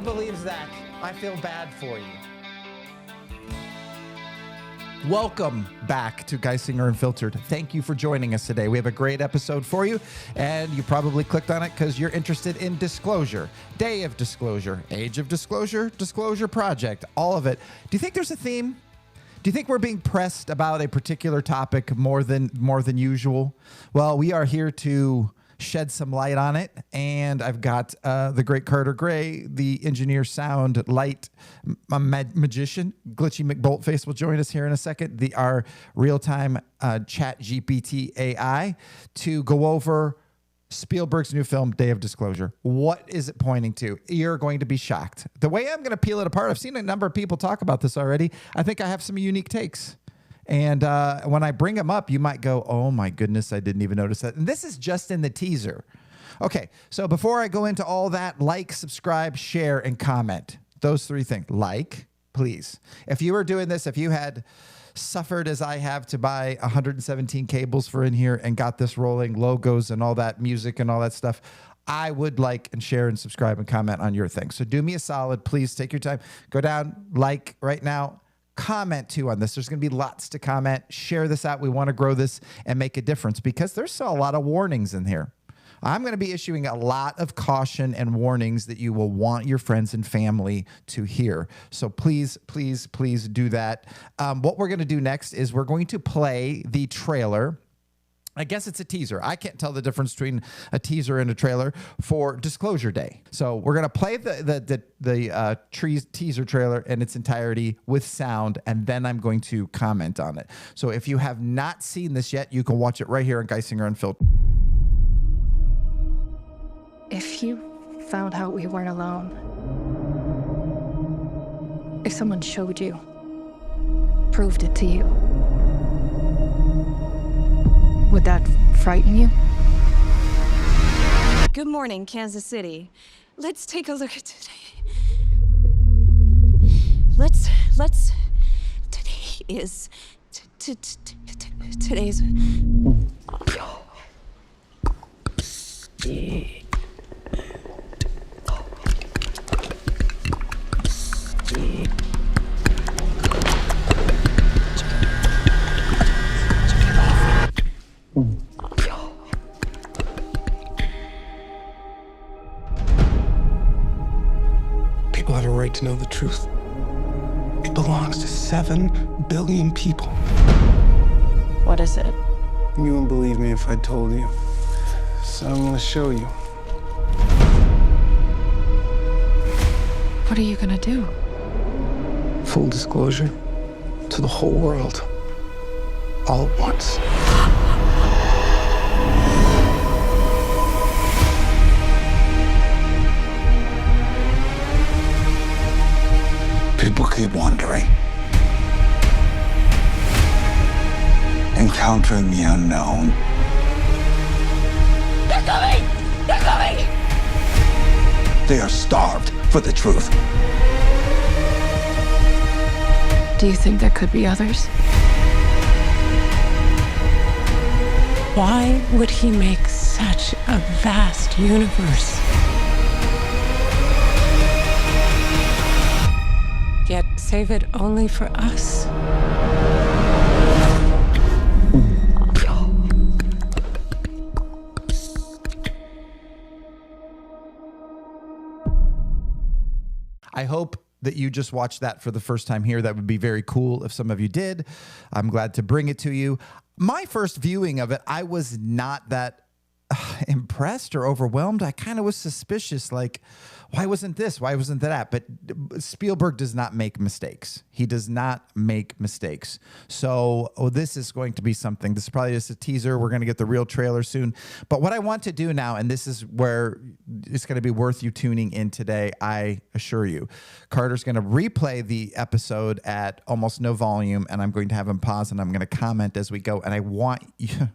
believes that, I feel bad for you. Welcome back to Geisinger Unfiltered. Thank you for joining us today. We have a great episode for you, and you probably clicked on it because you're interested in disclosure, day of disclosure, age of disclosure, disclosure project, all of it. Do you think there's a theme? Do you think we're being pressed about a particular topic more than usual? Well, we are here to shed some light on it, and I've got the great Carter Gray, the engineer, sound, light, magician. Glitchy McBoltface will join us here in a second. Our real-time chat GPT AI to go over Spielberg's new film, Day of Disclosure. What is it pointing to? You're going to be shocked. The way I'm going to peel it apart, I've seen a number of people talk about this already. I think I have some unique takes. And when I bring them up, you might go, oh my goodness, I didn't even notice that. And this is just in the teaser. Okay, so before I go into all that, like, subscribe, share, and comment. Those three things. Like, please. If you were doing this, if you had suffered as I have to buy 117 cables for in here and got this rolling, logos and all that music and all that stuff, I would like and share and subscribe and comment on your thing. So do me a solid. Please take your time. Go down, like right now. Comment too on this. There's going to be lots to comment. Share this out. We want to grow this and make a difference because there's still a lot of warnings in here. I'm going to be issuing a lot of caution and warnings that you will want your friends and family to hear. So please, please, please do that. What we're going to do next is we're going to play the trailer. I guess it's a teaser. I can't tell the difference between a teaser and a trailer for Disclosure Day. So we're going to play the teaser trailer in its entirety with sound, and then I'm going to comment on it. So if you have not seen this yet, you can watch it right here on Geisinger Unfiltered. If you found out we weren't alone, if someone showed you, proved it to you, would that frighten you? Good morning, Kansas City. Let's take a look at today. Let's today is today's People have a right to know the truth. It belongs to 7 billion people. What is it? You wouldn't believe me if I told you. So I'm gonna show you. What are you gonna do? Full disclosure to the whole world. All at once. People keep wondering, encountering the unknown. They're coming! They're coming! They are starved for the truth. Do you think there could be others? Why would he make such a vast universe? Yet save it only for us? I hope that you just watched that for the first time here. That would be very cool if some of you did. I'm glad to bring it to you. My first viewing of it, I was not that impressed or overwhelmed. I kind of was suspicious, like, why wasn't this? Why wasn't that? But Spielberg does not make mistakes. He does not make mistakes. So this is going to be something. This is probably just a teaser. We're going to get the real trailer soon. But what I want to do now, and this is where it's going to be worth you tuning in today, I assure you, Carter's going to replay the episode at almost no volume, and I'm going to have him pause, and I'm going to comment as we go. And I want you,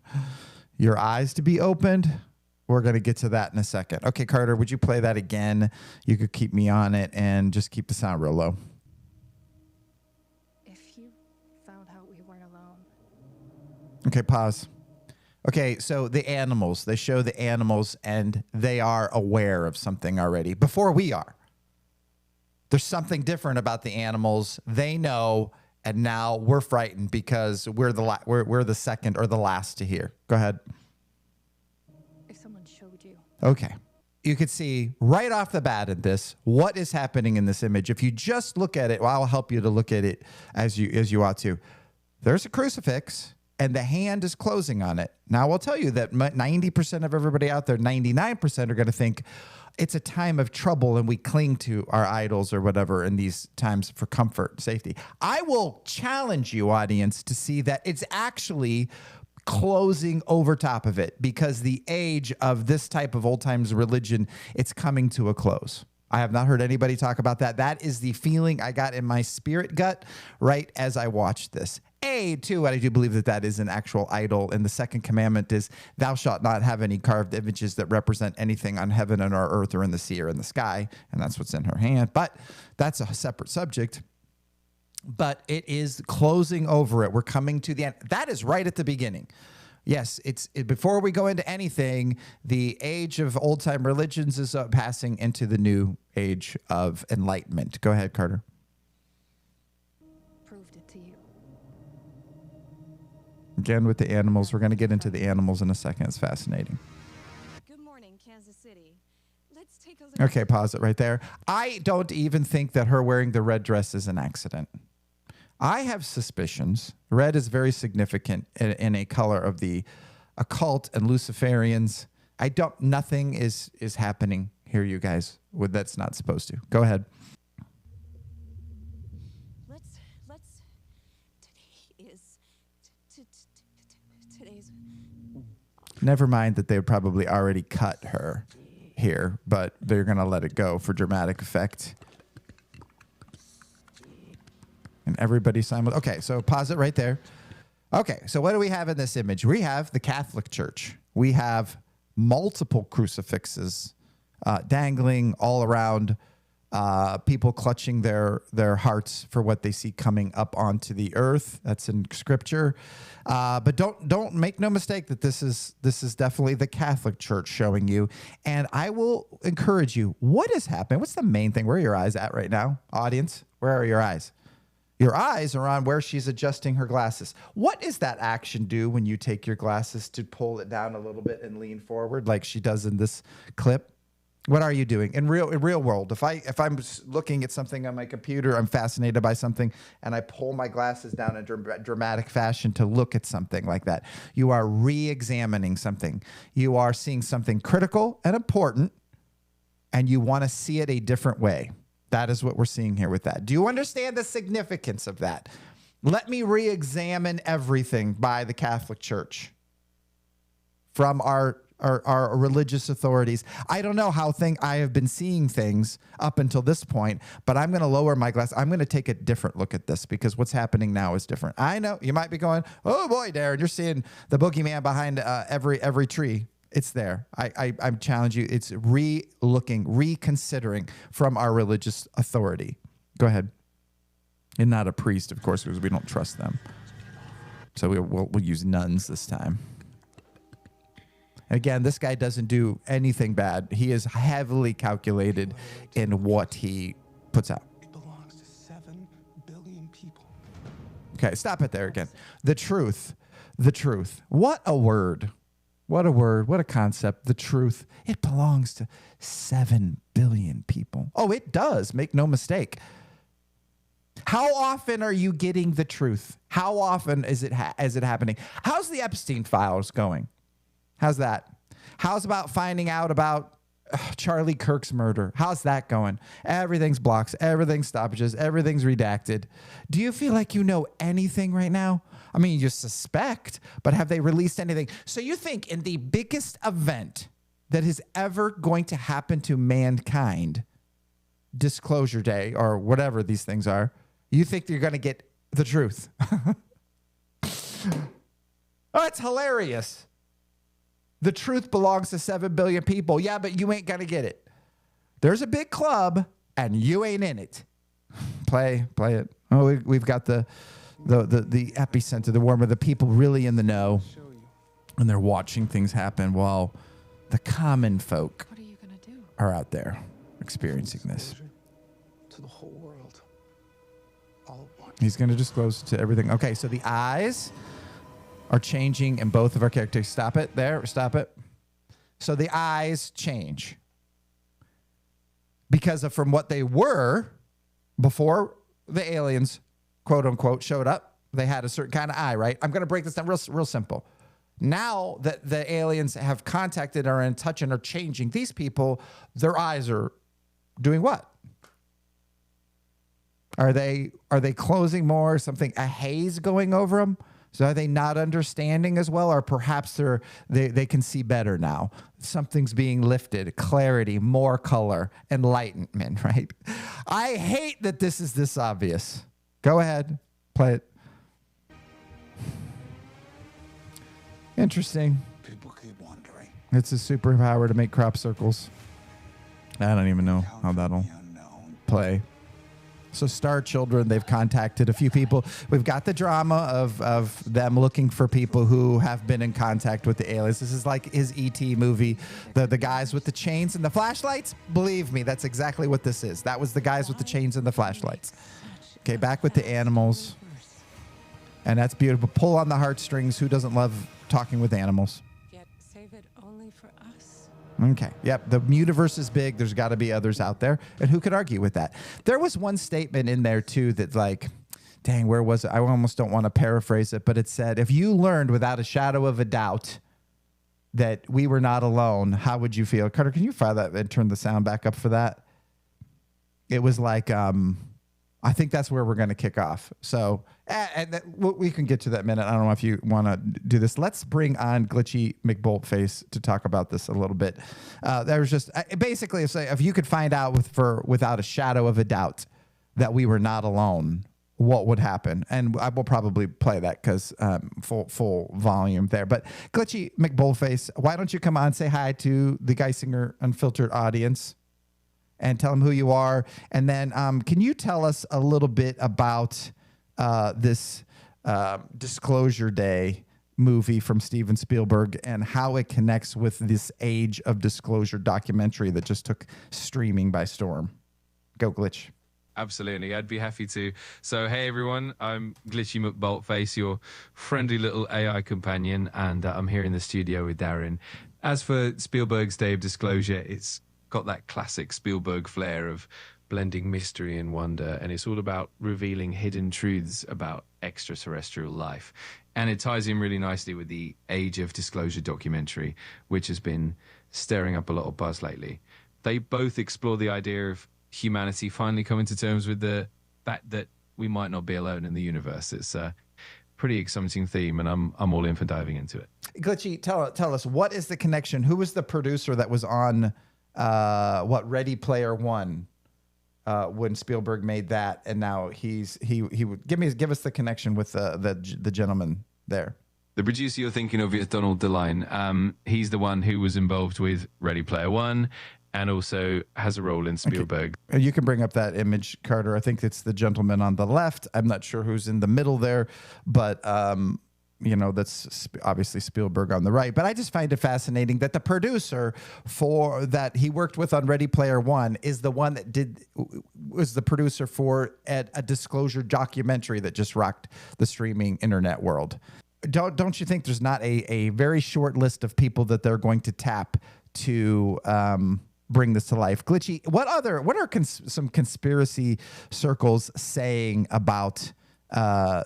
your eyes to be opened. We're going to get to that in a second. Okay, Carter, would you play that again? You could keep me on it and just keep the sound real low. If you found out we weren't alone. Okay, pause. Okay, so the animals, they show the animals and they are aware of something already before we are. There's something different about the animals. They know, and now we're frightened because we're the second or the last to hear. Go ahead. If someone showed you. Okay. You could see right off the bat in this what is happening in this image. If you just look at it, well, I'll help you to look at it as you ought to. There's a crucifix, and the hand is closing on it. Now, I'll tell you that 90% of everybody out there, 99% are going to think it's a time of trouble and we cling to our idols or whatever in these times for comfort, safety. I will challenge you, audience, to see that it's actually closing over top of it, because the age of this type of old times religion, it's coming to a close. I have not heard anybody talk about that. That is the feeling I got in my spirit gut right as I watched this. Two, I do believe that that is an actual idol. And the second commandment is, thou shalt not have any carved images that represent anything on heaven and or earth or in the sea or in the sky. And that's what's in her hand. But that's a separate subject. But it is closing over it. We're coming to the end. That is right at the beginning. Yes, before we go into anything, the age of old-time religions is passing into the new age of enlightenment. Go ahead, Carter. Proved it to you. Again, with the animals. We're going to get into the animals in a second. It's fascinating. Good morning, Kansas City. Let's take a look. Okay, pause it right there. I don't even think that her wearing the red dress is an accident. I have suspicions. Red is very significant in a color of the occult and Luciferians. Nothing is happening here, you guys, that's not supposed to. Go ahead. Today's. Never mind that they would probably already cut her here, but they're going to let it go for dramatic effect. And everybody okay, so pause it right there. Okay, so what do we have in this image? We have the Catholic Church. We have multiple crucifixes dangling all around, people clutching their hearts for what they see coming up onto the earth. That's in Scripture. But don't make no mistake that this is definitely the Catholic Church showing you. And I will encourage you, what is happening? What's the main thing? Where are your eyes at right now, audience? Where are your eyes? Your eyes are on where she's adjusting her glasses. What does that action do when you take your glasses to pull it down a little bit and lean forward like she does in this clip? What are you doing in real world? If I'm looking at something on my computer, I'm fascinated by something, and I pull my glasses down in dramatic fashion to look at something like that, you are re-examining something. You are seeing something critical and important, and you want to see it a different way. That is what we're seeing here with that. Do you understand the significance of that? Let me re-examine everything by the Catholic Church from our religious authorities. I don't know how I have been seeing things up until this point, but I'm going to lower my glass. I'm going to take a different look at this because what's happening now is different. I know you might be going, oh boy, Darrin, you're seeing the boogeyman behind every tree. It's there. I challenge you. It's reconsidering from our religious authority. Go ahead. And not a priest, of course, because we don't trust them. So we'll use nuns this time. Again, this guy doesn't do anything bad. He is heavily calculated in what he puts out. It belongs to 7 billion people. Okay, stop it there again. The truth. What a word. What a word. What a concept. The truth. It belongs to 7 billion people. Oh, it does. Make no mistake. How often are you getting the truth? How often is it happening? How's the Epstein files going? How's that? How's about finding out about Charlie Kirk's murder? How's that going? Everything's blocks, everything's stoppages, everything's redacted. Do you feel like you know anything right now? I mean, you suspect, but have they released anything? So you think in the biggest event that is ever going to happen to mankind, Disclosure Day or whatever these things are, you think you're going to get the truth? Oh, it's hilarious. The truth belongs to 7 billion people. Yeah, but you ain't going to get it. There's a big club, and you ain't in it. Play it. Oh, we've got the epicenter, the warmer, the people really in the know, and they're watching things happen while the common folk What are you gonna do? are out there experiencing this. To to the whole world. All at once. He's going to disclose to everything. Okay, so the eyes are changing in both of our characters. Stop it there. Stop it. So the eyes change because of from what they were before the aliens, quote unquote, showed up. They had a certain kind of eye, right? I'm going to break this down real simple. Now that the aliens have contacted, are in touch, and are changing these people, their eyes are doing what? Are they closing more? Something, a haze going over them? So are they not understanding as well? Or perhaps they can see better now. Something's being lifted, clarity, more color, enlightenment, right? I hate that this is this obvious. Go ahead, play it. Interesting. People keep wondering. It's a superpower to make crop circles. I don't even know how that'll play. So Star Children, they've contacted a few people. We've got the drama of them looking for people who have been in contact with the aliens. This is like his E.T. movie. The guys with the chains and the flashlights. Believe me, that's exactly what this is. That was the guys with the chains and the flashlights. Okay, back with the animals. And that's beautiful. Pull on the heartstrings. Who doesn't love talking with animals? Yet save it only for us. Okay. Yep. The universe is big. There's got to be others out there. And who could argue with that? There was one statement in there, too, that like, dang, where was it? I almost don't want to paraphrase it, but it said, if you learned without a shadow of a doubt that we were not alone, how would you feel? Carter, can you fire that and turn the sound back up for that? It was like, I think that's where we're going to kick off. So, and we can get to that minute. I don't know if you want to do this. Let's bring on Glitchy McBoltface to talk about this a little bit. There was just basically if you could find out without a shadow of a doubt that we were not alone, what would happen? And I will probably play that because full volume there. But Glitchy McBoltface, why don't you come on, say hi to the Geisinger Unfiltered audience? And tell them who you are. And then can you tell us a little bit about this Disclosure Day movie from Steven Spielberg and how it connects with this Age of Disclosure documentary that just took streaming by storm? Go, Glitch. Absolutely, I'd be happy to. So, hey everyone, I'm Glitchy McBoltface, your friendly little AI companion, and I'm here in the studio with Darrin. As for Spielberg's Day of Disclosure, it's got that classic Spielberg flair of blending mystery and wonder, and it's all about revealing hidden truths about extraterrestrial life. And it ties in really nicely with the Age of Disclosure documentary, which has been stirring up a lot of buzz lately. They both explore the idea of humanity finally coming to terms with the fact that we might not be alone in the universe. It's a pretty exciting theme, and I'm all in for diving into it. Glitchy, tell us, what is the connection? Who was the producer that was on Ready Player One when Spielberg made that, and now he would give us the connection with the gentleman there. The producer you're thinking of is Donald DeLine. He's the one who was involved with Ready Player One, and also has a role in Spielberg. Okay. You can bring up that image, Carter. I think it's the gentleman on the left. I'm not sure who's in the middle there, but that's obviously Spielberg on the right. But I just find it fascinating that the producer that he worked with on Ready Player One is the one that was the producer for a Disclosure documentary that just rocked the streaming internet world. Don't you think there's not a very short list of people that they're going to tap to bring this to life? Glitchy, what are some conspiracy circles saying about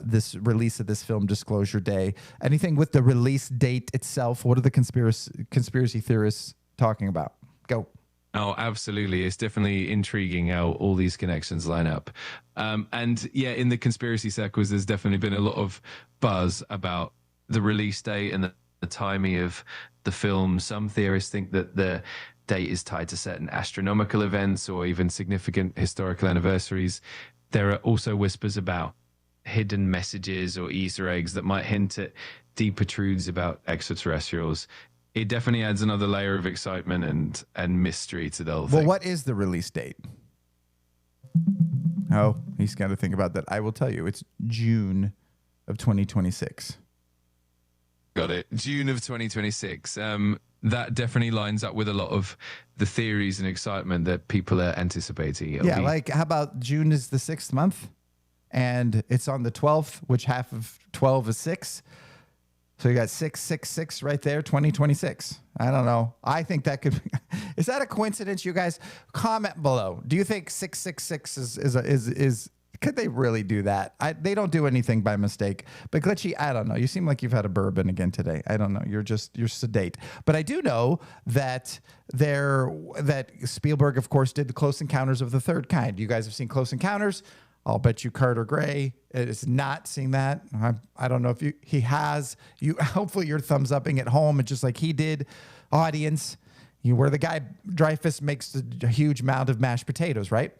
this release of this film, Disclosure Day? Anything with the release date itself? What are the conspiracy theorists talking about? Go. Oh, absolutely. It's definitely intriguing how all these connections line up. And yeah, in the conspiracy circles, there's definitely been a lot of buzz about the release date and the timing of the film. Some theorists think that the date is tied to certain astronomical events or even significant historical anniversaries. There are also whispers about hidden messages or Easter eggs that might hint at deeper truths about extraterrestrials. It definitely adds another layer of excitement and mystery to the whole thing. Well, what is the release date? Oh, he's got to think about that. I will tell you. It's June of 2026. Got it. June of 2026. that definitely lines up with a lot of the theories and excitement that people are anticipating. Like how about June is the 6th month and it's on the 12th, which half of 12 is 6. So you got 666 right there, 2026. I don't know. I think that could be, is that a coincidence, you guys? Comment below. Do you think 666 is could they really do that? They don't do anything by mistake. But Glitchy, I don't know. You seem like you've had a bourbon again today. I don't know. You're sedate. But I do know that that Spielberg, of course, did the Close Encounters of the Third Kind. You guys have seen Close Encounters. I'll bet you Carter Gray is not seen that. I don't know if he has. Hopefully you're thumbs upping at home, and just like he did, audience, where the guy Dreyfus makes a huge mound of mashed potatoes, right?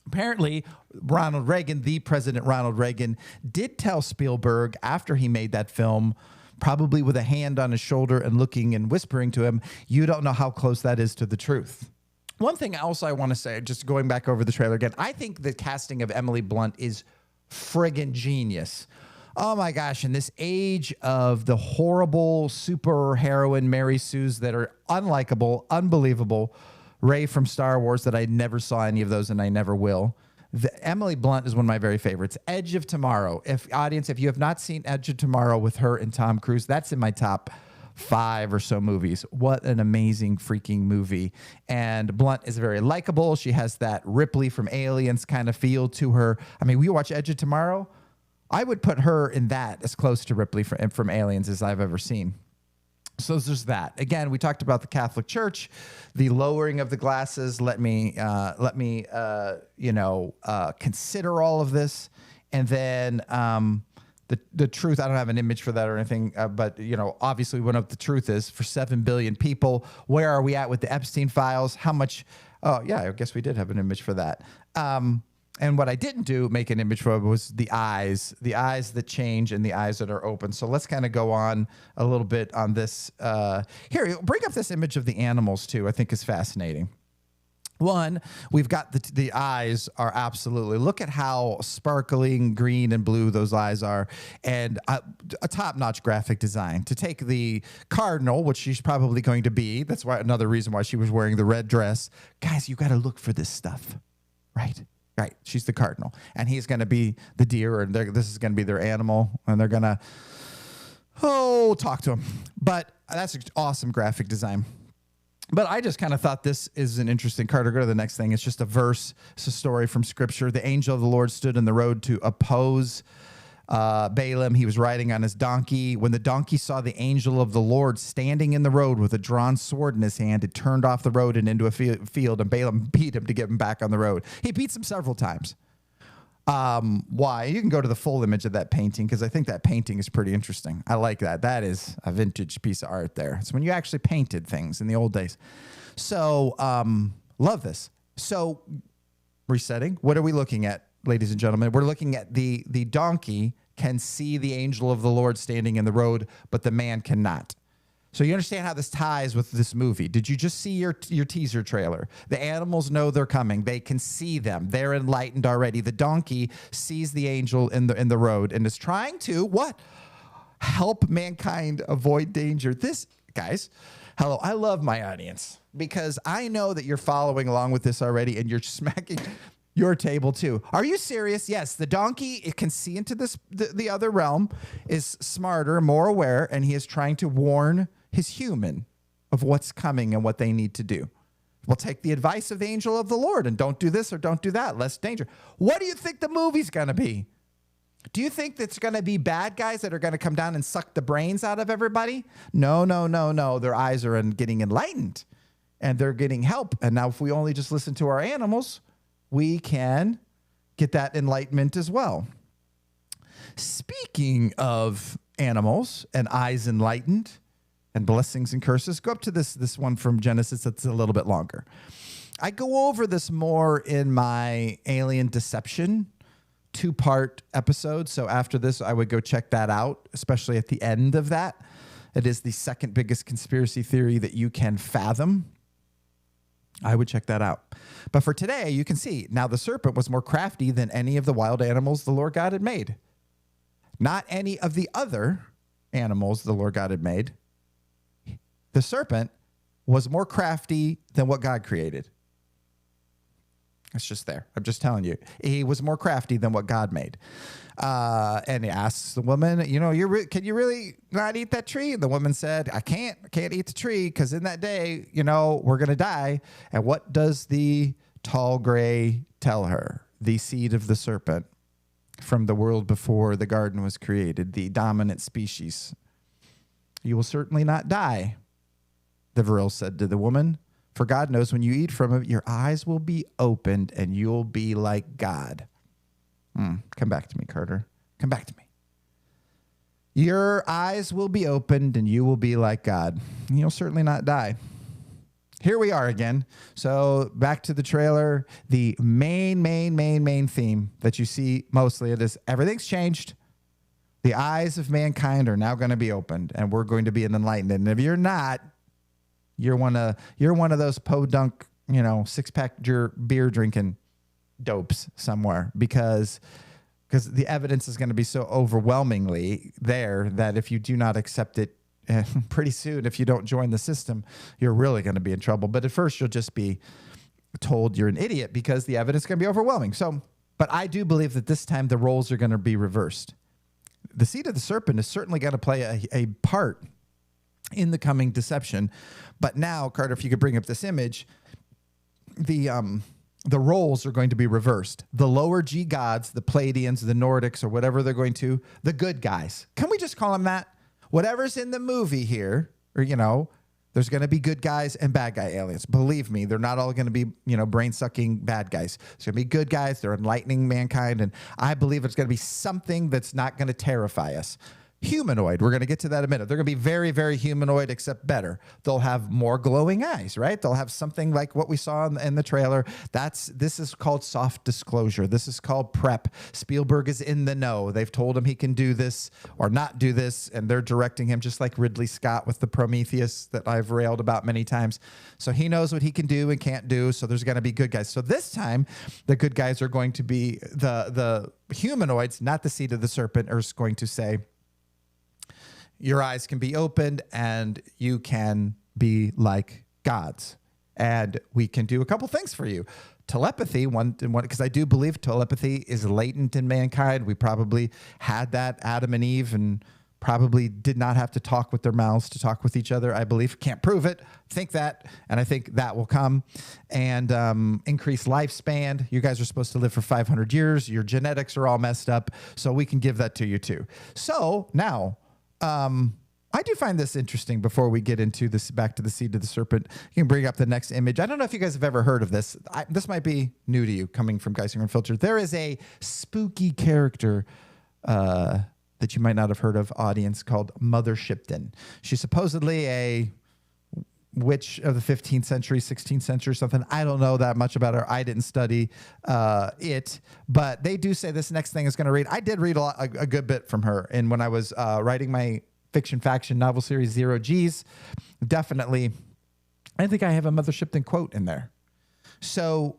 Apparently, the President Ronald Reagan, did tell Spielberg after he made that film, probably with a hand on his shoulder and looking and whispering to him, you don't know how close that is to the truth. One thing else I want to say, just going back over the trailer again, I think the casting of Emily Blunt is friggin' genius. Oh my gosh, in this age of the horrible super heroine Mary Sues that are unlikable, unbelievable, Rey from Star Wars that I never saw any of those and I never will. Emily Blunt is one of my very favorites. Edge of Tomorrow. If you have not seen Edge of Tomorrow with her and Tom Cruise, that's in my top 5 or so movies. What an amazing freaking movie. And Blunt is very likable. She has that Ripley from Aliens kind of feel to her. I mean, we watch Edge of Tomorrow. I would put her in that as close to Ripley from Aliens as I've ever seen. So there's that. Again, we talked about the Catholic Church, the lowering of the glasses. Let me consider all of this, and then the truth. I don't have an image for that or anything, but obviously, we know what the truth is for 7 billion people. Where are we at with the Epstein files? How much? Oh yeah, I guess we did have an image for that. And what I didn't make an image for was the eyes that change and the eyes that are open. So let's kind of go on a little bit on this. Here, bring up this image of the animals too. I think is fascinating. One, we've got the eyes are absolutely, look at how sparkling green and blue those eyes are, and a top-notch graphic design. To take the cardinal, which she's probably going to be, that's why another reason why she was wearing the red dress. Guys, you got to look for this stuff, right? Right, she's the cardinal, and he's going to be the deer, and this is going to be their animal, and they're going to, talk to him. But that's an awesome graphic design. But I just kind of thought this is an interesting, Carter, go to the next thing. It's just a verse. It's a story from Scripture. The angel of the Lord stood in the road to oppose Balaam. He was riding on his donkey. When the donkey saw the angel of the Lord standing in the road with a drawn sword in his hand, it turned off the road and into a field, and Balaam beat him to get him back on the road. He beats him several times. Why? You can go to the full image of that painting, because I think that painting is pretty interesting. I like that. That is a vintage piece of art there. It's when you actually painted things in the old days. So love this. So resetting, what are we looking at, ladies and gentlemen? We're looking at the donkey can see the angel of the Lord standing in the road, but the man cannot. So you understand how this ties with this movie. Did you just see your teaser trailer? The animals know they're coming. They can see them. They're enlightened already. The donkey sees the angel in the road and is trying to what? Help mankind avoid danger. This, guys, hello, I love my audience because I know that you're following along with this already and you're smacking your table too. Are you serious? Yes, the donkey, it can see into the other realm, is smarter, more aware, and he is trying to warn his human of what's coming and what they need to do. Well, take the advice of the angel of the Lord and don't do this or don't do that, less danger. What do you think the movie's going to be? Do you think that's going to be bad guys that are going to come down and suck the brains out of everybody? No. Their eyes are getting enlightened and they're getting help. And now if we only just listen to our animals, we can get that enlightenment as well. Speaking of animals and eyes enlightened and blessings and curses, go up to this one from Genesis that's a little bit longer. I go over this more in my Alien Deception 2-part episode. So after this, I would go check that out, especially at the end of that. It is the second biggest conspiracy theory that you can fathom. I would check that out. But for today, you can see, now the serpent was more crafty than any of the wild animals the Lord God had made. Not any of the other animals the Lord God had made. the serpent was more crafty than what God created. It's just there. I'm just telling you. He was more crafty than what God made. And he asks the woman, can you really not eat that tree? And the woman said, I can't eat the tree because in that day, we're going to die. And what does the tall gray tell her? The seed of the serpent from the world before the garden was created, the dominant species. You will certainly not die, the Vril said to the woman. For God knows when you eat from it, your eyes will be opened and you'll be like God. Come back to me, Carter. Come back to me. Your eyes will be opened and you will be like God. You'll certainly not die. Here we are again. So back to the trailer. The main theme that you see mostly it is everything's changed. The eyes of mankind are now going to be opened and we're going to be enlightened. And if you're not, you're one of those podunk, 6-pack beer drinking dopes somewhere because the evidence is going to be so overwhelmingly there that if you do not accept it pretty soon, if you don't join the system, you're really going to be in trouble. But at first you'll just be told you're an idiot because the evidence is going to be overwhelming. So, but I do believe that this time the roles are going to be reversed. The seed of the serpent is certainly going to play a part in the coming deception. But now, Carter, if you could bring up this image, the roles are going to be reversed. The lower G gods, the Pleiadians, the Nordics, or whatever they're going to, the good guys. Can we just call them that? Whatever's in the movie here, or, there's going to be good guys and bad guy aliens. Believe me, they're not all going to be, brain-sucking bad guys. It's going to be good guys. They're enlightening mankind. And I believe it's going to be something that's not going to terrify us. Humanoid. We're going to get to that in a minute. They're going to be very, very humanoid, except better. They'll have more glowing eyes, right? They'll have something like what we saw in the trailer. This is called soft disclosure. This is called prep. Spielberg is in the know. They've told him he can do this or not do this, and they're directing him just like Ridley Scott with the Prometheus that I've railed about many times. So he knows what he can do and can't do, so there's going to be good guys. So this time, the good guys are going to be the humanoids, not the seed of the serpent, are going to say, your eyes can be opened and you can be like gods. And we can do a couple things for you. Telepathy, because I do believe telepathy is latent in mankind. We probably had that, Adam and Eve, and probably did not have to talk with their mouths to talk with each other, I believe. Can't prove it. Think that. And I think that will come. And increased lifespan. You guys are supposed to live for 500 years. Your genetics are all messed up. So we can give that to you too. So now, I do find this interesting before we get into this, back to the seed of the serpent. You can bring up the next image. I don't know if you guys have ever heard of this. This might be new to you coming from Geisinger Unfiltered. There is a spooky character that you might not have heard of, audience, called Mother Shipton. She's supposedly a witch of the 15th century, 16th century, something. I don't know that much about her. I didn't study it, but they do say this next thing is going to read. I did read a good bit from her, and when I was writing my fiction faction novel series, Zero G's, definitely, I think I have a Mother Shipton quote in there. So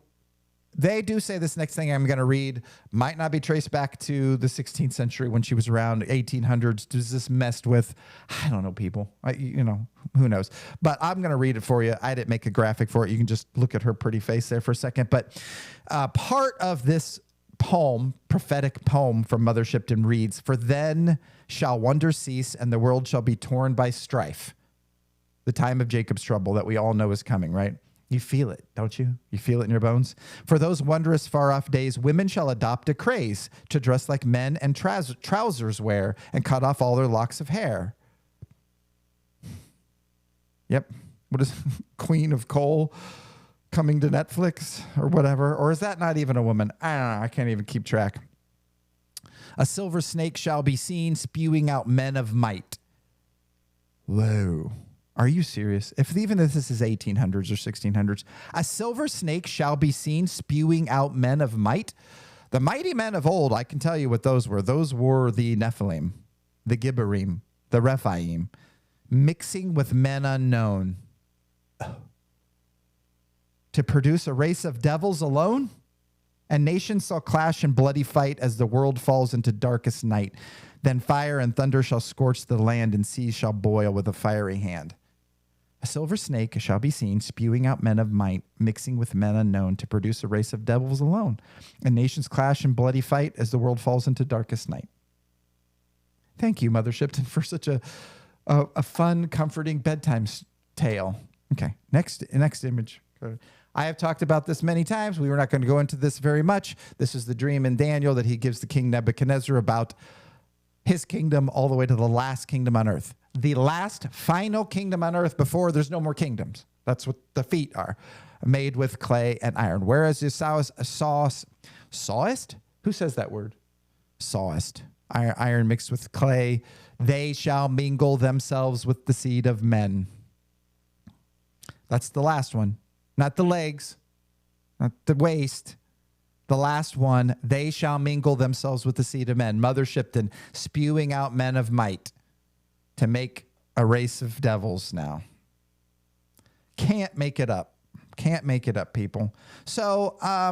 they do say this next thing I'm going to read might not be traced back to the 16th century when she was around, 1800s. Does this messed with, I don't know, people. Who knows? But I'm going to read it for you. I didn't make a graphic for it. You can just look at her pretty face there for a second. But part of this poem, prophetic poem from Mother Shipton reads, "For then shall wonder cease and the world shall be torn by strife." The time of Jacob's trouble that we all know is coming, right? You feel it, don't you? You feel it in your bones? "For those wondrous far-off days, women shall adopt a craze to dress like men and trousers wear and cut off all their locks of hair." Yep. What is Queen of Coal coming to Netflix or whatever? Or is that not even a woman? I don't know. I can't even keep track. "A silver snake shall be seen spewing out men of might." Whoa. Are you serious? Even if this is 1800s or 1600s, "A silver snake shall be seen spewing out men of might." The mighty men of old, I can tell you what those were. Those were the Nephilim, the Gibborim, the Rephaim, mixing with men unknown. To produce a race of devils alone? "And nations shall clash in bloody fight as the world falls into darkest night. Then fire and thunder shall scorch the land and seas shall boil with a fiery hand." silver snake shall be seen spewing out men of might, mixing with men unknown to produce a race of devils alone. And nations clash in bloody fight as the world falls into darkest night. Thank you, Mother Shipton, for such a fun, comforting bedtime tale. Okay, next image. I have talked about this many times. We were not going to go into this very much. This is the dream in Daniel that he gives the king Nebuchadnezzar about his kingdom all the way to the last kingdom on earth. The last final kingdom on earth before there's no more kingdoms. That's what the feet are, made with clay and iron. Whereas you sawest? Who says that word? Sawest. Iron mixed with clay. They shall mingle themselves with the seed of men. That's the last one. Not the legs, not the waist. The last one, they shall mingle themselves with the seed of men. Mother Shipton, spewing out men of might to make a race of devils now. Can't make it up. Can't make it up, people. So, I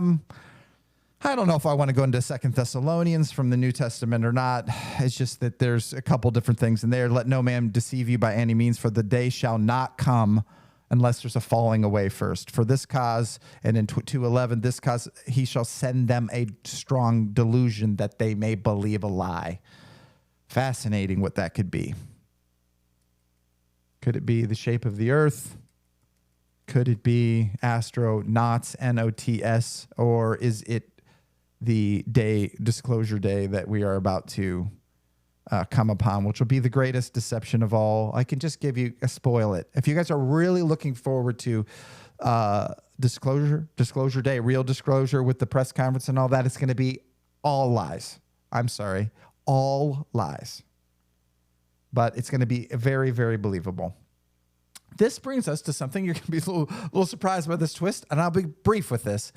don't know if I want to go into 2 Thessalonians from the New Testament or not. It's just that there's a couple different things in there. Let no man deceive you by any means, for the day shall not come unless there's a falling away first. For this cause, and in 2:11, this cause, he shall send them a strong delusion that they may believe a lie. Fascinating what that could be. Could it be the shape of the earth? Could it be astronauts, N-O-T-S, or is it the disclosure day that we are about to come upon, which will be the greatest deception of all? I can just spoil it. If you guys are really looking forward to disclosure day, real disclosure with the press conference and all that, it's going to be all lies. I'm sorry, all lies. But it's going to be very, very believable. This brings us to something you're going to be a little surprised by this twist, and I'll be brief with this.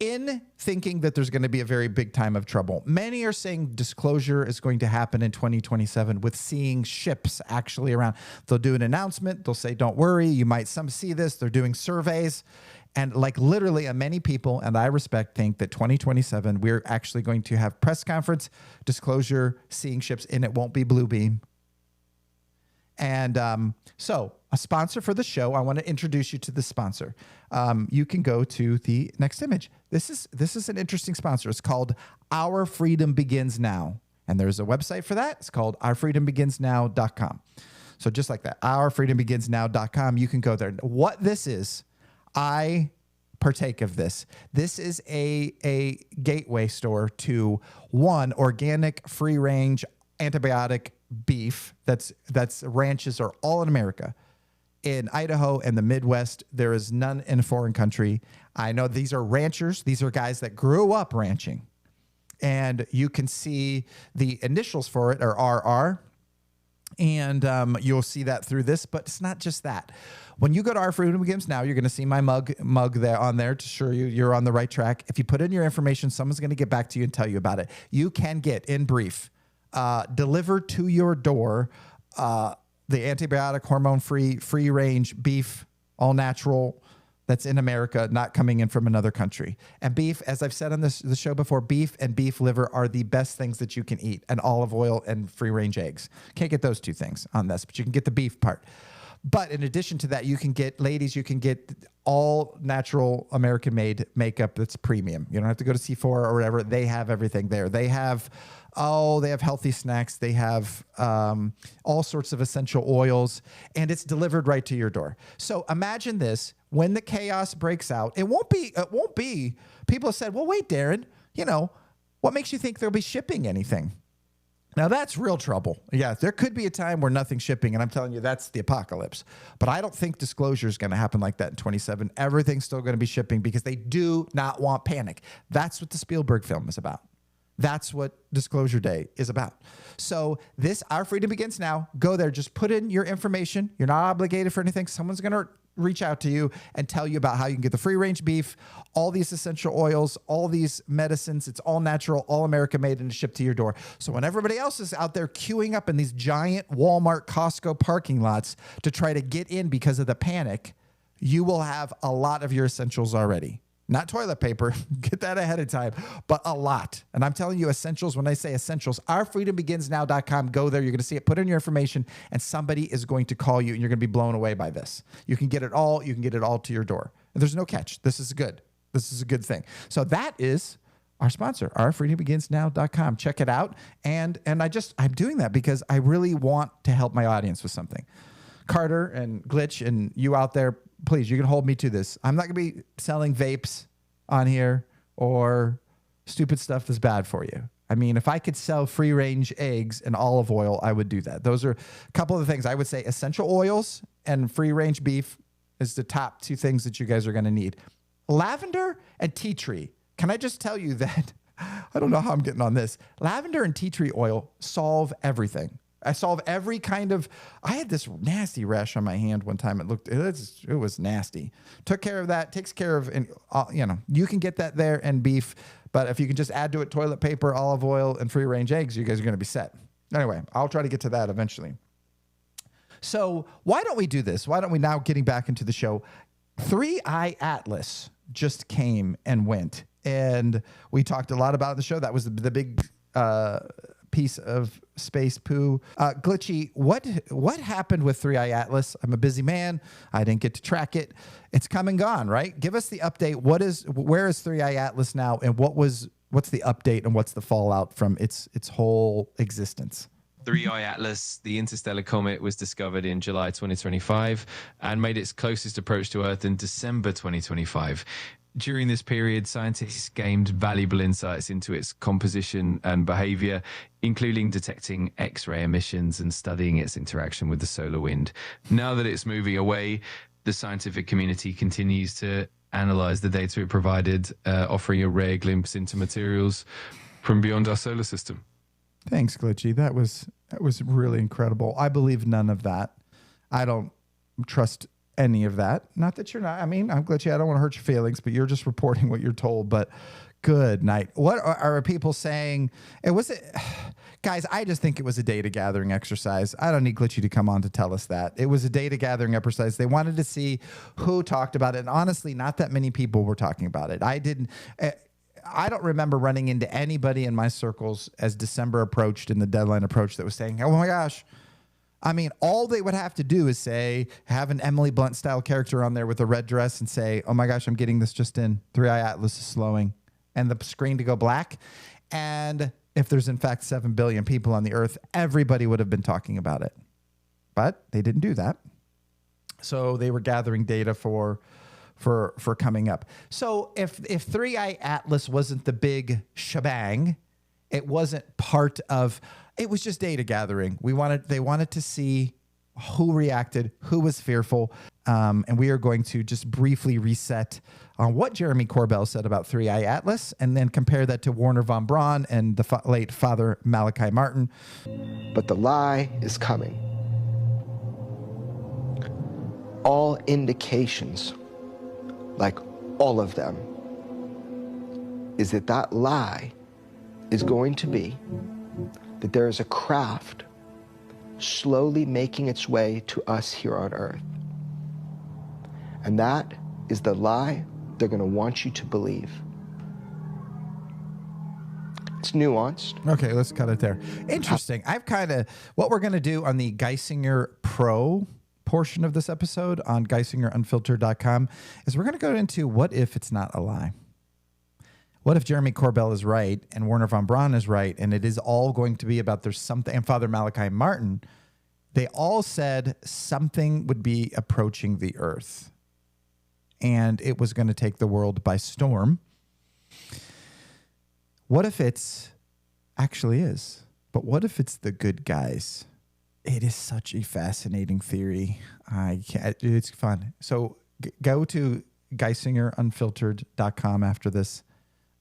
In thinking that there's going to be a very big time of trouble, many are saying disclosure is going to happen in 2027 with seeing ships actually around. They'll do an announcement. They'll say, don't worry, you might see this. They're doing surveys. And like literally many people, and I respect, think that 2027, we're actually going to have press conference, disclosure, seeing ships, and it won't be Blue Beam. And so a sponsor for the show, I want to introduce you to the sponsor. You can go to the next image. This is an interesting sponsor. It's called Our Freedom Begins Now. And there's a website for that. It's called ourfreedombeginsnow.com. So just like that, ourfreedombeginsnow.com. You can go there. What this is, I partake of this. This is a gateway store to one, organic, free-range, antibiotic beef that's ranches are all in America. In Idaho and the Midwest, there is none in a foreign country. I know these are ranchers. These are guys that grew up ranching. And you can see the initials for it are RR. And you'll see that through this, but it's not just that. When you go to Our Freedom Begins Now, you're going to see my mug there on there to show you're on the right track. If you put in your information, someone's going to get back to you and tell you about it. You can get, in brief, delivered to your door the antibiotic, hormone-free, free-range beef, all natural, that's in America, not coming in from another country. And beef, as I've said on the show before, beef and beef liver are the best things that you can eat, and olive oil and free-range eggs. Can't get those two things on this, but you can get the beef part. But in addition to that, you can get all natural American-made makeup that's premium. You don't have to go to Sephora or whatever. They have everything there. They have healthy snacks. They have all sorts of essential oils, and it's delivered right to your door. So imagine this. When the chaos breaks out, it won't be, people have said, well, wait, Darrin, what makes you think there'll be shipping anything? Now, that's real trouble. Yeah, there could be a time where nothing's shipping, and I'm telling you, that's the apocalypse. But I don't think disclosure is going to happen like that in 27. Everything's still going to be shipping because they do not want panic. That's what the Spielberg film is about. That's what Disclosure Day is about. So Our Freedom Begins Now. Go there. Just put in your information. You're not obligated for anything. Someone's going to reach out to you and tell you about how you can get the free-range beef, all these essential oils, all these medicines. It's all natural, all American-made, and shipped to your door. So when everybody else is out there queuing up in these giant Walmart, Costco parking lots to try to get in because of the panic, you will have a lot of your essentials already. not toilet paper. Get that ahead of time, but a lot. And I'm telling you essentials. When I say essentials, ourfreedombeginsnow.com. Go there. You're going to see it. Put in your information and somebody is going to call you and you're going to be blown away by this. You can get it all. You can get it all to your door. And there's no catch. This is good. This is a good thing. So that is our sponsor, ourfreedombeginsnow.com. Check it out. And I'm doing that because I really want to help my audience with something. Carter and Glitch and you out there, please, you can hold me to this. I'm not going to be selling vapes on here or stupid stuff that's bad for you. I mean, if I could sell free-range eggs and olive oil, I would do that. Those are a couple of the things. I would say essential oils and free-range beef is the top two things that you guys are going to need. Lavender and tea tree. Can I just tell you that? I don't know how I'm getting on this. Lavender and tea tree oil solve everything. I solve every kind of. I had this nasty rash on my hand one time. It was nasty. Took care of that. Takes care of, and you can get that there and beef. But if you can just add to it toilet paper, olive oil, and free range eggs, you guys are going to be set. Anyway, I'll try to get to that eventually. So why don't we do this? Why don't we now getting back into the show? 3i Atlas just came and went, and we talked a lot about it in the show. That was the big piece of space poo. Glitchy, what happened with 3i Atlas? I'm a busy man. I didn't get to track it. It's come and gone, right? Give us the update. Where is 3i Atlas now, and what's the update and what's the fallout from its whole existence? 3i Atlas, the interstellar comet, was discovered in July 2025 and made its closest approach to Earth in December 2025. During this period, scientists gained valuable insights into its composition and behavior, including detecting X-ray emissions and studying its interaction with the solar wind. Now that it's moving away, the scientific community continues to analyze the data it provided, offering a rare glimpse into materials from beyond our solar system. Thanks, Glitchy. That was really incredible. I believe none of that. I don't trust any of that. Not that you're not. I mean, I'm Glitchy. I don't want to hurt your feelings, but you're just reporting what you're told. But good night. What are people saying? Guys, I just think it was a data gathering exercise. I don't need Glitchy to come on to tell us that. It was a data gathering exercise. They wanted to see who talked about it. And honestly, not that many people were talking about it. I don't remember running into anybody in my circles as December approached and the deadline approached that was saying, oh my gosh. I mean, all they would have to do is have an Emily Blunt style character on there with a red dress and say, oh my gosh, I'm getting this just in. 3i Atlas is slowing. And the screen to go black. And if there's in fact 7 billion people on the earth, everybody would have been talking about it. But they didn't do that. So they were gathering data for coming up. So if 3i Atlas wasn't the big shebang, it wasn't part of. It was just data gathering. They wanted to see who reacted, who was fearful, and we are going to just briefly reset on what Jeremy Corbell said about 3i Atlas, and then compare that to Werner von Braun and the late Father Malachi Martin. But the lie is coming. All indications, like all of them, is that lie is going to be that there is a craft slowly making its way to us here on Earth. And that is the lie they're going to want you to believe. It's nuanced. Okay, let's cut it there. Interesting. What we're going to do on the Geisinger Pro portion of this episode on GeisingerUnfiltered.com is we're going to go into what if it's not a lie. What if Jeremy Corbell is right and Werner von Braun is right, and it is all going to be about there's something, and Father Malachi Martin, they all said something would be approaching the earth and it was going to take the world by storm. What if it's actually is? But what if it's the good guys? It is such a fascinating theory. It's fun. So go to GeisingerUnfiltered.com after this.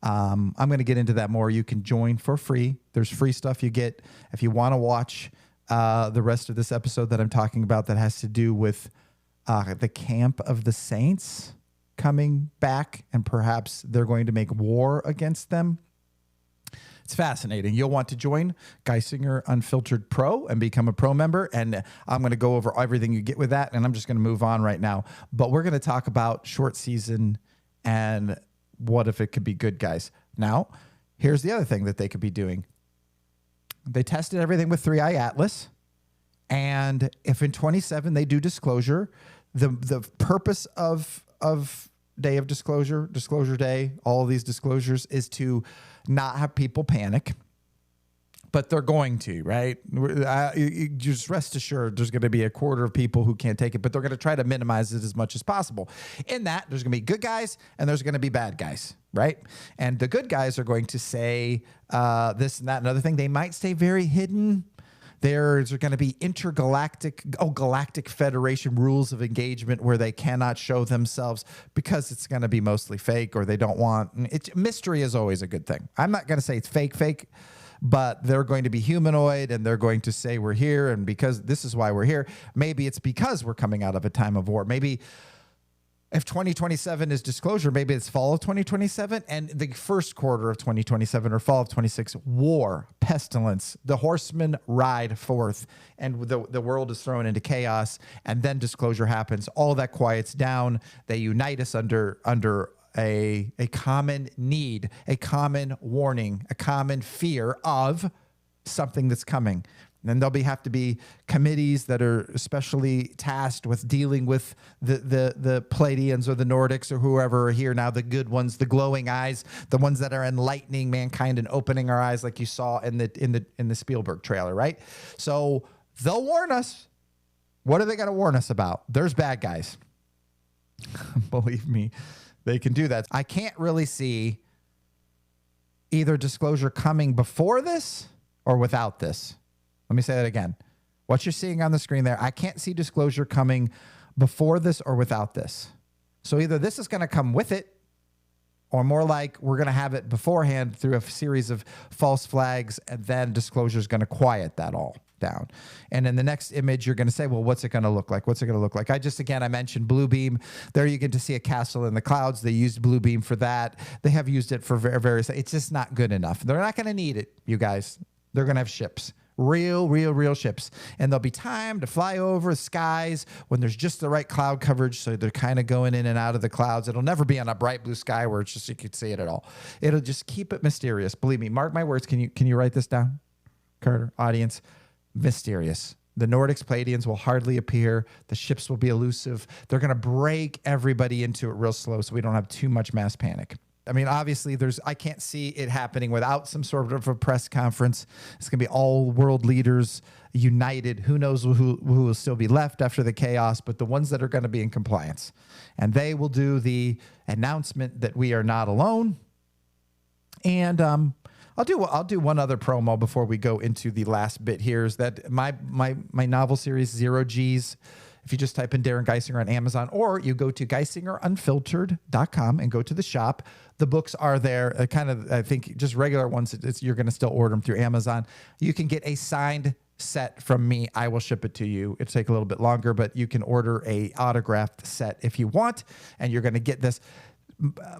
I'm going to get into that more. You can join for free. There's free stuff you get if you want to watch the rest of this episode that I'm talking about that has to do with the camp of the saints coming back, and perhaps they're going to make war against them. It's fascinating. You'll want to join Geisinger Unfiltered Pro and become a pro member. And I'm going to go over everything you get with that. And I'm just going to move on right now. But we're going to talk about short season and what if it could be good guys? Now, here's the other thing that they could be doing. They tested everything with 3i Atlas. And if in 27 they do disclosure, the purpose of Day of Disclosure, Disclosure Day, all these disclosures is to not have people panic. But they're going to, right? You just rest assured there's going to be a quarter of people who can't take it, but they're going to try to minimize it as much as possible. In that, there's going to be good guys and there's going to be bad guys, right? And the good guys are going to say this and that and other thing. They might stay very hidden. There's going to be galactic federation rules of engagement where they cannot show themselves because it's going to be mostly fake, or they don't want it. Mystery is always a good thing. I'm not going to say it's fake, but they're going to be humanoid and they're going to say we're here. And because this is why we're here, maybe it's because we're coming out of a time of war. Maybe if 2027 is disclosure, maybe it's fall of 2027 and the first quarter of 2027 or fall of 26, war, pestilence, the horsemen ride forth and the world is thrown into chaos, and then disclosure happens. All that quiets down. They unite us under a common need, a common warning, a common fear of something that's coming. And then have to be committees that are especially tasked with dealing with the Pleiadians or the Nordics or whoever are here now, the good ones, the glowing eyes, the ones that are enlightening mankind and opening our eyes, like you saw in the Spielberg trailer, right? So they'll warn us. What are they going to warn us about? There's bad guys. Believe me, they can do that. I can't really see either disclosure coming before this or without this. Let me say that again. What you're seeing on the screen there, I can't see disclosure coming before this or without this. So either this is going to come with it, or more like we're going to have it beforehand through a series of false flags, and then disclosure is going to quiet that all down. And in the next image, you're going to say, well, what's it going to look like? What's it going to look like? I mentioned blue beam. There you get to see a castle in the clouds. They used blue beam for that. They have used it for various. It's just not good enough. They're not going to need it, you guys. They're going to have ships. Real ships. And there'll be time to fly over skies when there's just the right cloud coverage, so they're kind of going in and out of the clouds. It'll never be on a bright blue sky where it's just you could see it at all. It'll just keep it mysterious. Believe me, mark my words. Can you write this down, Carter? Audience, mysterious. The Nordics, Pleiadians will hardly appear. The ships will be elusive. They're going to break everybody into it real slow so we don't have too much mass panic. I mean, obviously, I can't see it happening without some sort of a press conference. It's going to be all world leaders united. Who knows who will still be left after the chaos, but the ones that are going to be in compliance. And they will do the announcement that we are not alone. And I'll do one other promo before we go into the last bit here, is that my novel series, 0 Gs, if you just type in Darrin Geisinger on Amazon, or you go to GeisingerUnfiltered.com and go to the shop, the books are there. I think just regular ones, you're going to still order them through Amazon. You can get a signed set from me. I will ship it to you. It'll take a little bit longer, but you can order a autographed set if you want, and you're going to get this.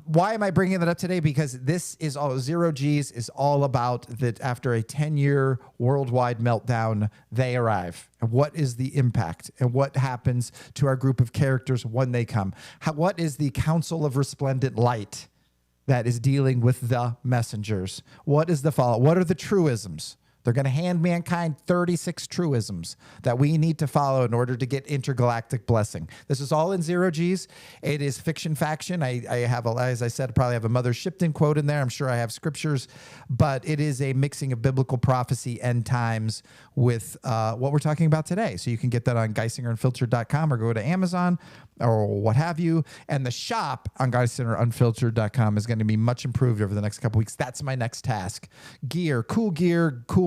Why am I bringing that up today? Because this is all 0 Gs is all about that after a 10-year worldwide meltdown, they arrive. And what is the impact? And what happens to our group of characters when they come? What is the Council of Resplendent Light that is dealing with the messengers? What is the follow? What are the truisms? They're going to hand mankind 36 truisms that we need to follow in order to get intergalactic blessing. This is all in 0 Gs. It is fiction faction. I have, as I said, probably have a Mother Shipton quote in there. I'm sure I have scriptures, but it is a mixing of biblical prophecy, end times, with what we're talking about today. So you can get that on GeisingerUnfiltered.com or go to Amazon or what have you. And the shop on GeisingerUnfiltered.com is going to be much improved over the next couple weeks. That's my next task. Gear, cool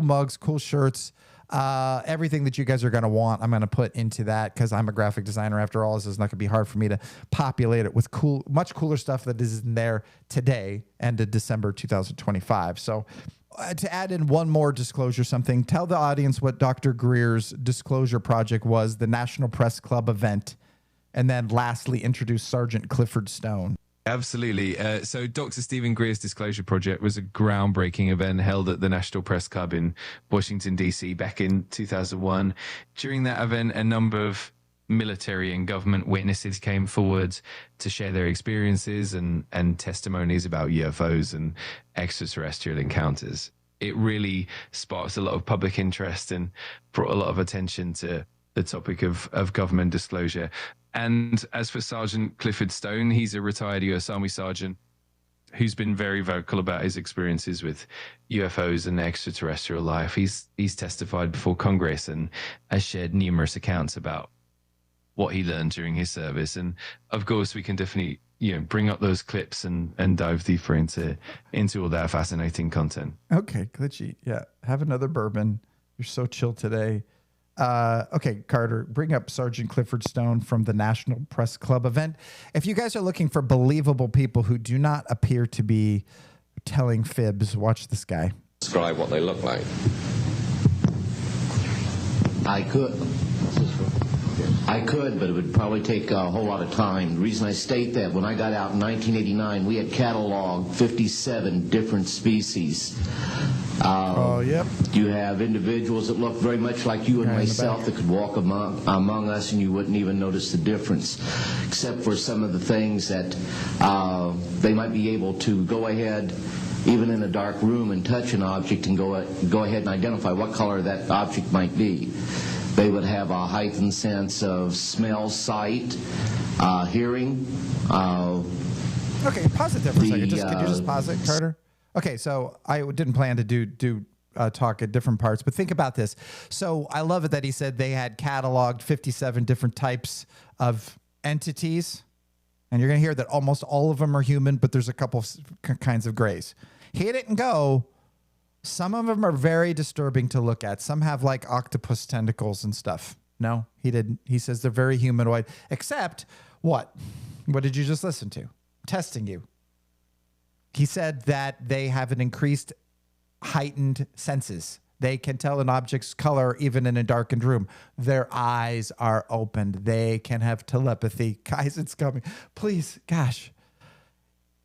mugs, cool shirts, everything that you guys are going to want, I'm going to put into that, because I'm a graphic designer after all. This is not going to be hard for me to populate it with much cooler stuff that is in there today, end of December 2025. So to add in one more disclosure, tell the audience what Dr. Greer's disclosure project was, the National Press Club event, and then lastly, introduce Sergeant Clifford Stone. Absolutely. So Dr. Stephen Greer's Disclosure Project was a groundbreaking event held at the National Press Club in Washington, D.C. back in 2001. During that event, a number of military and government witnesses came forward to share their experiences and testimonies about UFOs and extraterrestrial encounters. It really sparked a lot of public interest and brought a lot of attention to the topic of government disclosure. And as for Sergeant Clifford Stone, he's a retired U.S. Army sergeant who's been very vocal about his experiences with UFOs and extraterrestrial life. He's testified before Congress and has shared numerous accounts about what he learned during his service. And of course, we can definitely, bring up those clips and dive deeper into all that fascinating content. Okay, glitchy. Yeah, have another bourbon. You're so chill today. Okay, Carter, bring up Sergeant Clifford Stone from the National Press Club event. If you guys are looking for believable people who do not appear to be telling fibs, watch this guy. Describe what they look like. I could, but it would probably take a whole lot of time. The reason I state that, when I got out in 1989, we had cataloged 57 different species. Yep. You have individuals that look very much like you and myself that could walk among us and you wouldn't even notice the difference, except for some of the things that they might be able to go ahead, even in a dark room, and touch an object and go ahead and identify what color that object might be. They would have a heightened sense of smell, sight, hearing. Okay, pause it there for a second. Could you just pause it, Carter? Okay, so I didn't plan to do talk at different parts, but think about this. So I love it that he said they had cataloged 57 different types of entities, and you're going to hear that almost all of them are human, but there's a couple of kinds of grays. He didn't go. Some of them are very disturbing to look at. Some have like octopus tentacles and stuff. No, he didn't. He says they're very humanoid, except what? What did you just listen to? Testing you. He said that they have an increased heightened senses. They can tell an object's color even in a darkened room. Their eyes are opened. They can have telepathy. Guys, it's coming. Please, gosh.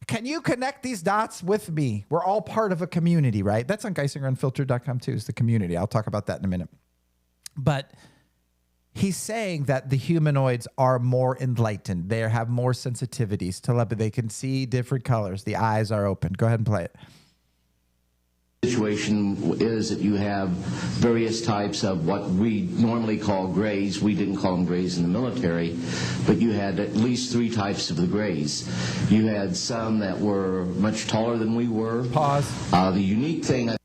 Can you connect these dots with me? We're all part of a community, right? That's on GeisingerUnfiltered.com too, is the community. I'll talk about that in a minute. But he's saying that the humanoids are more enlightened. They have more sensitivities. Telepathy. They can see different colors. The eyes are open. Go ahead and play it. Situation is that you have various types of what we normally call grays. We didn't call them grays in the military, but you had at least 3 types of the grays. You had some that were much taller than we were. Pause. The unique thing...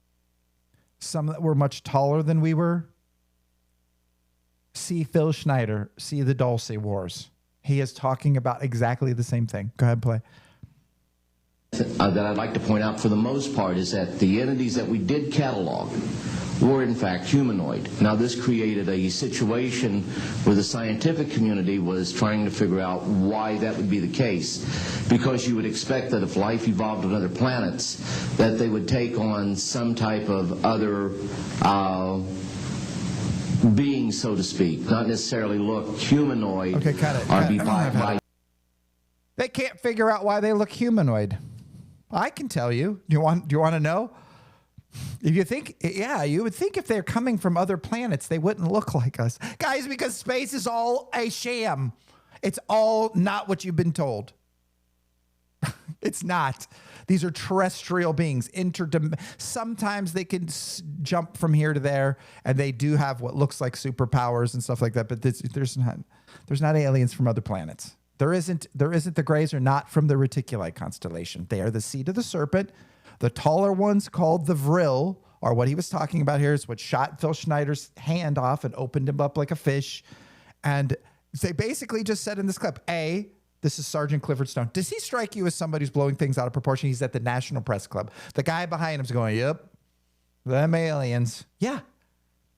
Some that were much taller than we were. See Phil Schneider. See the Dulce Wars. He is talking about exactly the same thing. Go ahead and play. That I'd like to point out for the most part is that the entities that we did catalog were in fact humanoid. Now this created a situation where the scientific community was trying to figure out why that would be the case, because you would expect that if life evolved on other planets that they would take on some type of other being, so to speak, not necessarily look humanoid. Okay, cut it. They can't figure out why they look humanoid. I can tell you. Do you want to know? If you think, yeah, you would think if they're coming from other planets, they wouldn't look like us. Guys, because space is all a sham. It's all not what you've been told. It's not. These are terrestrial beings. Sometimes they can jump from here to there, and they do have what looks like superpowers and stuff like that, but there's not aliens from other planets. There isn't. The Greys are not from the Reticuli constellation. They are the seed of the serpent. The taller ones, called the Vril, are what he was talking about here, is what shot Phil Schneider's hand off and opened him up like a fish. And they basically just said in this clip, this is Sergeant Clifford Stone. Does he strike you as somebody who's blowing things out of proportion? He's at the National Press Club. The guy behind him's going, yep, them aliens. Yeah.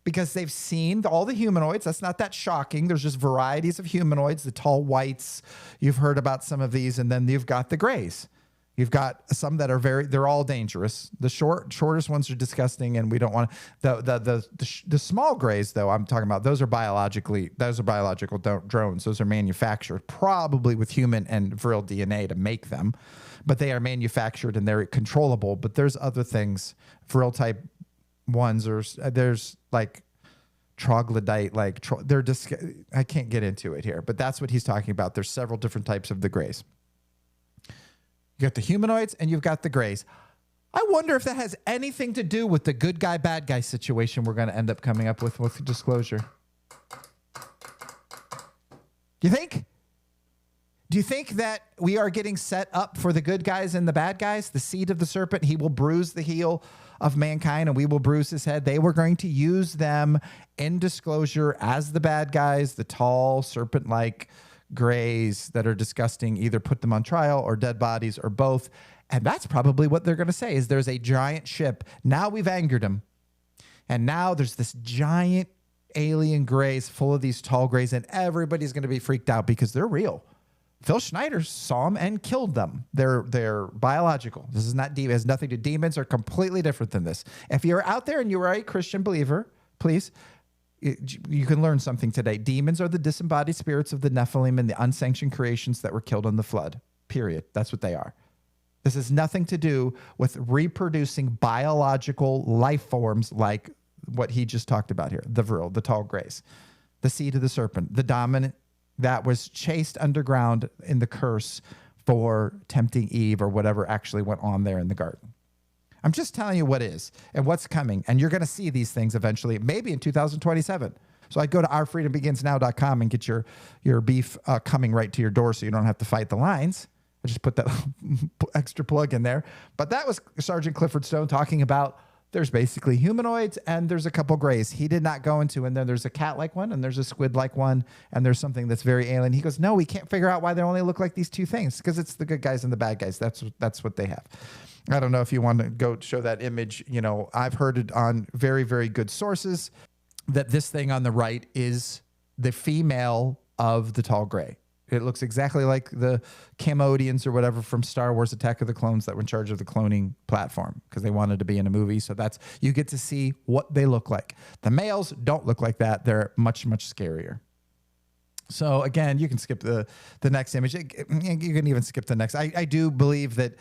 Because they've seen all the humanoids. That's not that shocking. There's just varieties of humanoids, the tall whites. You've heard about some of these. And then you've got the grays. You've got some that are they're all dangerous. The shortest ones are disgusting, and we don't want to. The small grays, though, I'm talking about, those are biological drones. Those are manufactured, probably with human and Vril DNA to make them. But they are manufactured and they're controllable. But there's other things, Vril type ones, there's like troglodyte, they're just, I can't get into it here, but that's what he's talking about. There's several different types of the grays. You got the humanoids and you've got the grays. I wonder if that has anything to do with the good guy, bad guy situation we're going to end up coming up with disclosure. Do you think? Do you think that we are getting set up for the good guys and the bad guys? The seed of the serpent, he will bruise the heel of mankind and we will bruise his head. They were going to use them in disclosure as the bad guys, the tall serpent-like grays that are disgusting, either put them on trial or dead bodies or both. And that's probably what they're going to say is there's a giant ship. Now we've angered them. And now there's this giant alien grays full of these tall grays and everybody's going to be freaked out because they're real. Phil Schneider saw them and killed them. They're biological. This is not demon. It has nothing to demons. Are completely different than this. If you're out there and you are a Christian believer, please, you can learn something today. Demons are the disembodied spirits of the Nephilim and the unsanctioned creations that were killed in the flood. Period. That's what they are. This has nothing to do with reproducing biological life forms like what he just talked about here. The Vril, the tall grays, the seed of the serpent, the dominant that was chased underground in the curse for tempting Eve or whatever actually went on there in the garden. I'm just telling you what is and what's coming. And you're going to see these things eventually, maybe in 2027. So I go to ourfreedombeginsnow.com and get your beef coming right to your door so you don't have to fight the lines. I just put that extra plug in there. But that was Sergeant Clifford Stone talking about there's basically humanoids and there's a couple grays. He did not go into, and then there's a cat-like one and there's a squid-like one and there's something that's very alien. He goes, no, we can't figure out why they only look like these two things because it's the good guys and the bad guys. That's what they have. I don't know if you want to go show that image. You know, I've heard it on very, very good sources that this thing on the right is the female of the tall gray. It looks exactly like the Camodians or whatever from Star Wars Attack of the Clones that were in charge of the cloning platform because they wanted to be in a movie. So that's, you get to see what they look like. The males don't look like that. They're much, much scarier. So again, you can skip the next image. You can even skip the next. I do believe that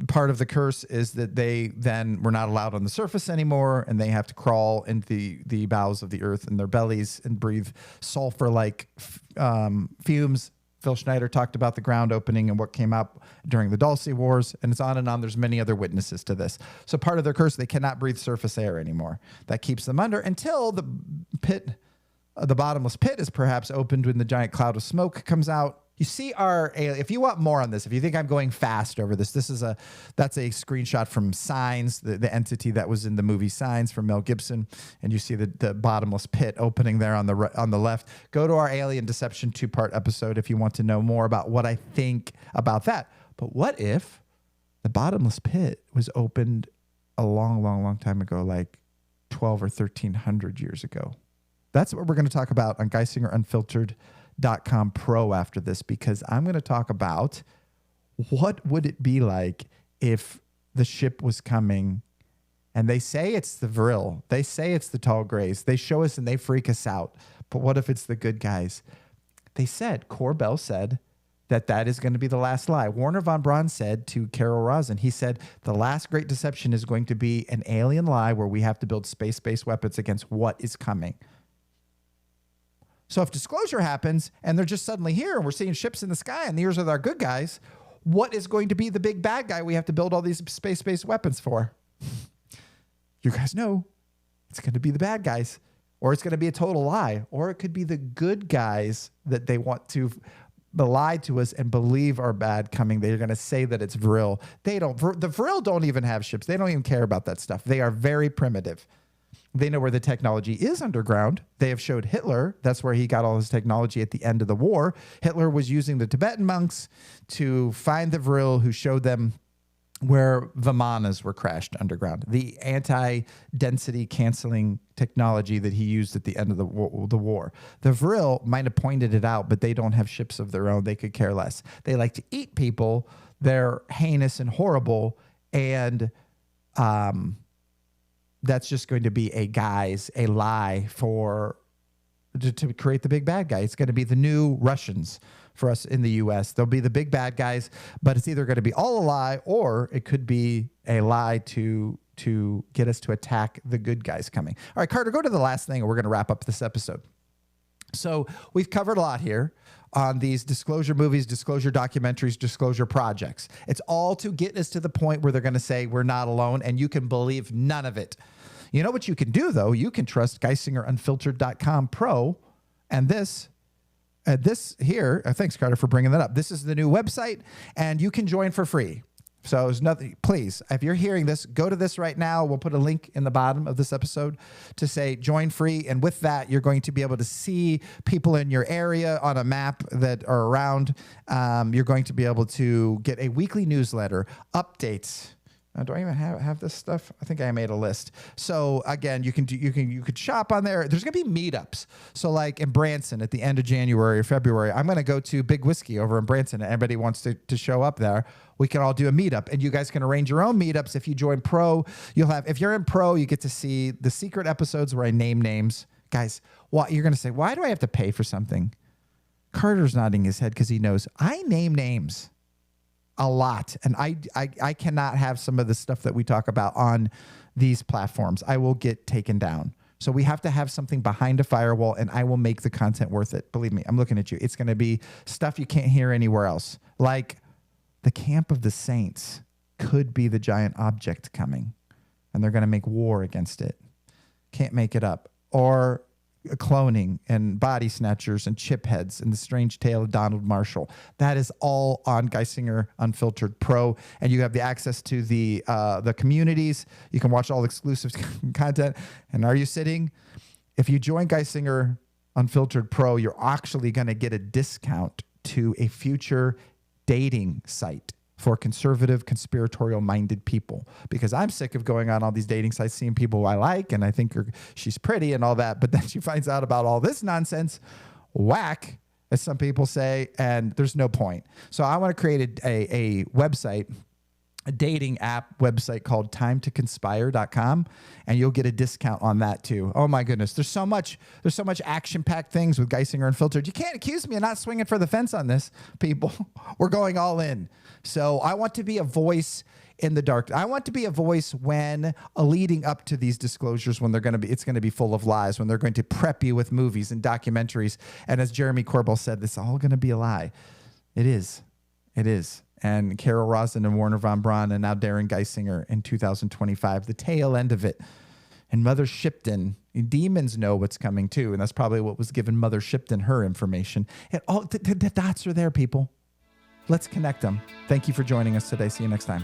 part of the curse is that they then were not allowed on the surface anymore, and they have to crawl into the bowels of the earth in their bellies and breathe sulfur-like fumes. Phil Schneider talked about the ground opening and what came up during the Dulce Wars, and it's on and on. There's many other witnesses to this. So part of their curse, they cannot breathe surface air anymore. That keeps them under until the bottomless pit is perhaps opened when the giant cloud of smoke comes out. You see if you want more on this, if you think I'm going fast over this, that's a screenshot from Signs, the entity that was in the movie Signs from Mel Gibson. And you see the bottomless pit opening there on the left. Go to our Alien Deception 2-part episode if you want to know more about what I think about that. But what if the bottomless pit was opened a long, long, long time ago, like 12 or 1300 years ago? That's what we're going to talk about on GeisingerUnfiltered.com Pro after this, because I'm going to talk about what would it be like if the ship was coming and they say it's the Vril. They say it's the tall grays. They show us and they freak us out. But what if it's the good guys? Corbell said that is going to be the last lie. Warner von Braun said to Carol Rosin, he said, the last great deception is going to be an alien lie where we have to build space-based weapons against what is coming. So if disclosure happens and they're just suddenly here and we're seeing ships in the sky and these are our good guys, what is going to be the big bad guy we have to build all these space-based weapons for? You guys know it's going to be the bad guys, or it's going to be a total lie, or it could be the good guys that they want to lie to us and believe are bad coming. They're going to say that it's Vril. The Vril don't even have ships. They don't even care about that stuff. They are very primitive. They know where the technology is underground. They have showed Hitler. That's where he got all his technology at the end of the war. Hitler was using the Tibetan monks to find the Vril, who showed them where Vimanas were crashed underground. The anti-density canceling technology that he used at the end of the war. The Vril might have pointed it out, but they don't have ships of their own. They could care less. They like to eat people. They're heinous and horrible. And that's just going to be a lie to create the big bad guy. It's going to be the new Russians for us in the U.S. They'll be the big bad guys, but it's either going to be all a lie or it could be a lie to to get us to attack the good guys coming. All right, Carter, go to the last thing and we're going to wrap up this episode. So we've covered a lot here on these disclosure movies, disclosure documentaries, disclosure projects. It's all to get us to the point where they're going to say we're not alone, and you can believe none of it. You know what you can do, though? You can trust GeisingerUnfiltered.com Pro, and this here, thanks, Carter, for bringing that up. This is the new website, and you can join for free. So there's nothing, please, if you're hearing this, go to this right now. We'll put a link in the bottom of this episode to say join free. And with that, you're going to be able to see people in your area on a map that are around. You're going to be able to get a weekly newsletter, updates. Do I even have this stuff? I think I made a list. So again, you could shop on there. There's gonna be meetups. So like in Branson at the end of January or February, I'm gonna go to Big Whiskey over in Branson. Anybody wants to show up there, we can all do a meetup, and you guys can arrange your own meetups. If you join Pro, if you're in Pro, you get to see the secret episodes where I name names. Guys, you're gonna say, why do I have to pay for something? Carter's nodding his head because he knows I name names a lot. And I cannot have some of the stuff that we talk about on these platforms. I will get taken down. So we have to have something behind a firewall, and I will make the content worth it. Believe me, I'm looking at you. It's going to be stuff you can't hear anywhere else. Like the camp of the saints could be the giant object coming, and they're going to make war against it. Can't make it up. Or cloning and body snatchers and chip heads and the strange tale of Donald Marshall. That is all on Geisinger Unfiltered Pro, and you have the access to the communities. You can watch all exclusive content. And are you sitting? If you join Geisinger Unfiltered Pro, you're actually going to get a discount to a future dating site for conservative, conspiratorial-minded people, because I'm sick of going on all these dating sites, seeing people I like, and I think she's pretty and all that, but then she finds out about all this nonsense, whack, as some people say, and there's no point. So I want to create a website, a dating app website called timetoconspire.com, and you'll get a discount on that too. Oh my goodness. There's so much action-packed things with Geisinger Unfiltered. You can't accuse me of not swinging for the fence on this, people. We're going all in. So I want to be a voice in the dark. I want to be a voice when leading up to these disclosures, when it's going to be full of lies, when they're going to prep you with movies and documentaries. And as Jeremy Corbell said, this is all going to be a lie. It is. And Carol Rosin and Warner von Braun, and now Darrin Geisinger in 2025, the tail end of it. And Mother Shipton, demons know what's coming too. And that's probably what was giving Mother Shipton her information. And all the dots are there, people. Let's connect them. Thank you for joining us today. See you next time.